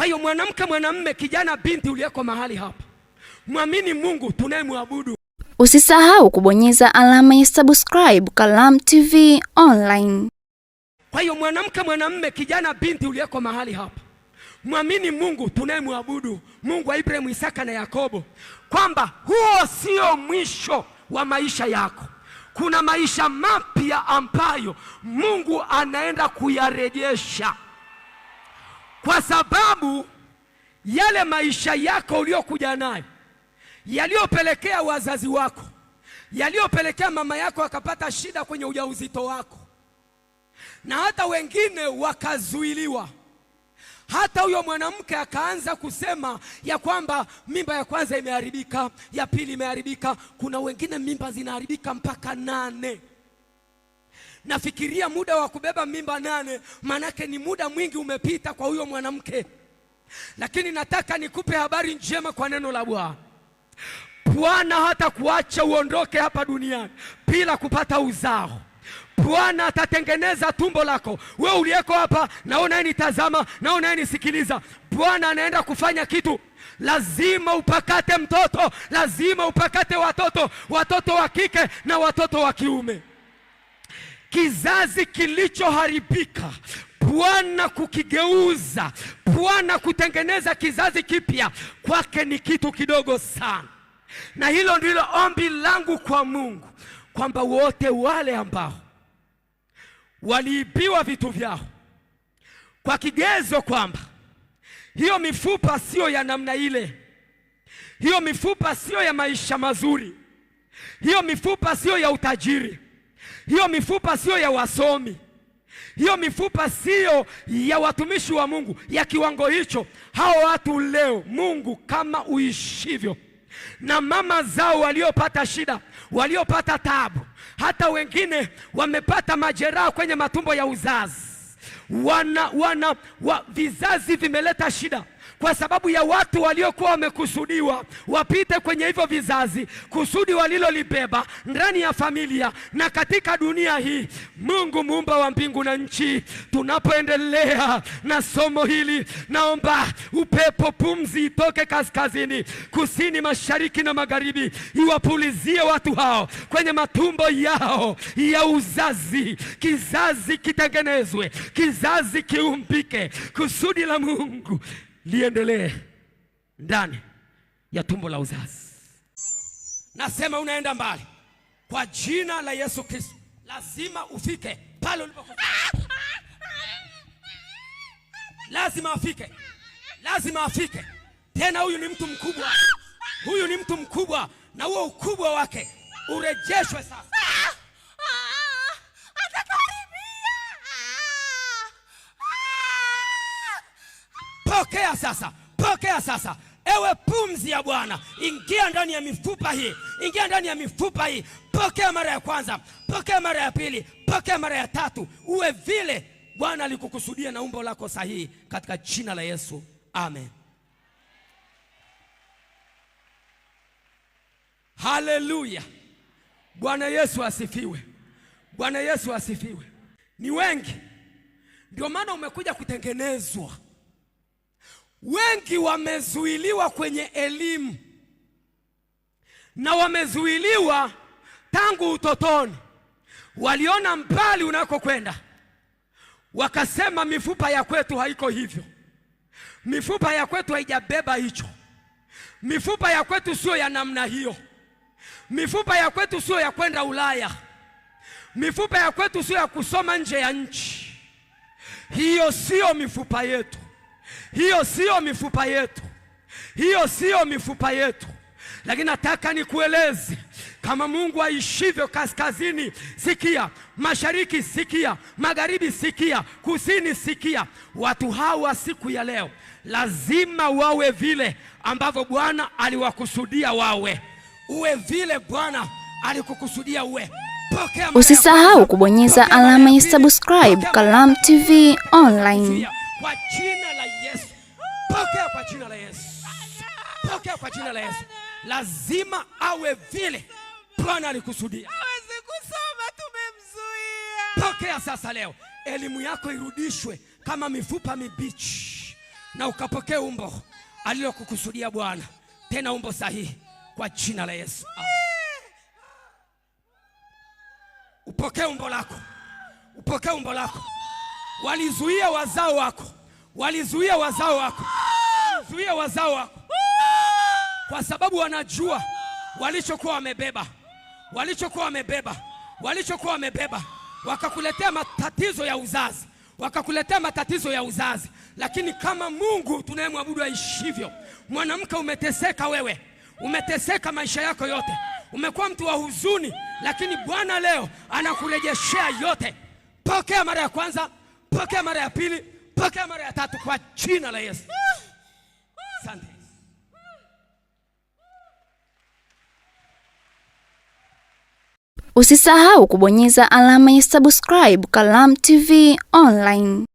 Kwa hiyo mwanamke, mwanamume, kijana, binti uliyeko mahali hapa, muamini Mungu tunayemwabudu. Usisahau kubonyeza alama ya subscribe Kalamu TV Online. Kwa hiyo mwanamke, mwanamume, kijana, binti uliyeko mahali hapa, muamini Mungu tunayemwabudu, Mungu wa Ibrahimu, Isaka na Yakobo, kwamba huo sio mwisho wa maisha yako. Kuna maisha mapya ambayo Mungu anaenda kuyarejesha, kwa sababu yale maisha yako uliokuja nayo, yaliyopelekea wazazi wako, yaliyopelekea mama yako akapata shida kwenye ujauzito wako, na hata wengine wakazuiliwa. Hata huyo mwanamke akaanza kusema ya kwamba mimba ya kwanza imeharibika, ya pili imeharibika. Kuna wengine mimba zinaharibika mpaka 8. Nafikiria muda wa kubeba mimba 8, manake ni muda mwingi umepita kwa huyo mwanamke. Lakini nataka nikupe habari njema kwa neno la Bwana. Bwana hata kuacha uondoke hapa duniani bila kupata uzao. Bwana atatengeneza tumbo lako. Wewe uliyeko hapa na unayenitazama na unayenisikiliza, Bwana anaenda kufanya kitu. Lazima upakate mtoto, lazima upakate watoto wa kike na watoto wa kiume. Kizazi kilichoharibika, Bwana kukigeuza, Bwana kutengeneza kizazi kipya, kwake ni kitu kidogo sana. Na hilo ndilo ombi langu kwa Mungu, kwamba wote wale ambao waliibiwa vitu vyao kwa kigezo kwamba hiyo mifupa sio ya namna ile, hiyo mifupa sio ya maisha mazuri, hiyo mifupa sio ya utajiri, hiyo mifupa sio ya wasomi, hiyo mifupa sio ya watumishi wa Mungu ya kiwango hicho, hao watu leo, Mungu kama uishivyo, na mama zao waliopata shida, waliopata taabu, hata wengine wamepata majeraha kwenye matumbo ya uzazi, vizazi vimeleta shida kwa sababu ya watu waliokuwa wamekusudiwa wapite kwenye hivyo vizazi, kusudi walilolibeba ndani ya familia na katika dunia hii. Mungu muumba wa mbingu na nchi, tunapoendelea na somo hili, naomba upepo, pumzi itoke kaskazini, kusini, mashariki na magharibi, iwapulizie watu hao kwenye matumbo yao ya uzazi. Kizazi kitengenezwe, kizazi kiumbike, kusudi la Mungu liendelee ndani ya tumbo la uzazi. Nasema unaenda mbali kwa jina la Yesu Kristo. Lazima ufike pale ulipokuwa. Lazima afike, lazima afike. Tena huyu ni mtu mkubwa, huyu ni mtu mkubwa, na huo ukubwa wake urejeshwe sasa. Pokea sasa, pokea sasa. Ewe pumzi ya Bwana, ingia ndani ya mifupa hii, ingia ndani ya mifupa hii. Pokea mara ya kwanza, pokea mara ya pili, pokea mara ya tatu. Uwe vile Bwana alikukusudia na umbo lako sahihi, katika jina la Yesu, amen. Haleluya. Bwana Yesu asifiwe. Bwana Yesu asifiwe. Ni wengi, ndio maana umekuja kutengenezwa. Wengi wamezuiliwa kwenye elimu, na wamezuiliwa tangu utotoni. Waliona mbali unakokwenda, wakasema mifupa ya kwetu haiko hivyo, mifupa ya kwetu haijabeba hicho, mifupa ya kwetu sio ya namna hiyo, mifupa ya kwetu sio ya kwenda Ulaya, mifupa ya kwetu sio ya kusoma nje ya nchi. Hiyo sio mifupa yetu, hiyo sio mifupa yetu, hiyo sio mifupa yetu. Lakini nataka nikueleze, kama Mungu aishivyo, kaskazini sikia, mashariki sikia, magharibi sikia, kusini sikia. Watu hawa siku ya leo lazima wawe vile ambavyo Bwana aliwakusudia wawe. Uwe vile Bwana alikukusudia uwe. Usisahau kubonyeza alama ya subscribe Kalamu TV Online. Kwa jina la Yesu, pokea kwa jina la Yesu, pokea kwa jina la Yesu. Lazima awe vile Bwana alikusudia. Hawezi kusoma, tumemzuia. Pokea sasa leo, elimu yako irudishwe kama mifupa mibichi. na ukapokea umbo alilokukusudia Bwana, tena umbo sahihi kwa jina la Yesu. Upokee umbo lako, upokee umbo lako. Walizuia wazao wako, walizuia wazao wako, walizuia wazao wako, kwa sababu wanajua walichokuwa wamebeba, walichokuwa wamebeba, walichokuwa wamebeba. Wakakuletea matatizo ya uzazi, wakakuletea matatizo ya uzazi. Lakini kama Mungu tunayemwabudu aishivyo, mwanamke, umeteseka wewe, umeteseka maisha yako yote, umekuwa mtu wa huzuni, lakini Bwana leo anakurejeshea yote. Pokea mara ya kwanza, pokea mara ya pili, pokea mara ya tatu kwa jina la Yesu. Asante. Usisahau kubonyeza alama ya subscribe Kalamu TV Online.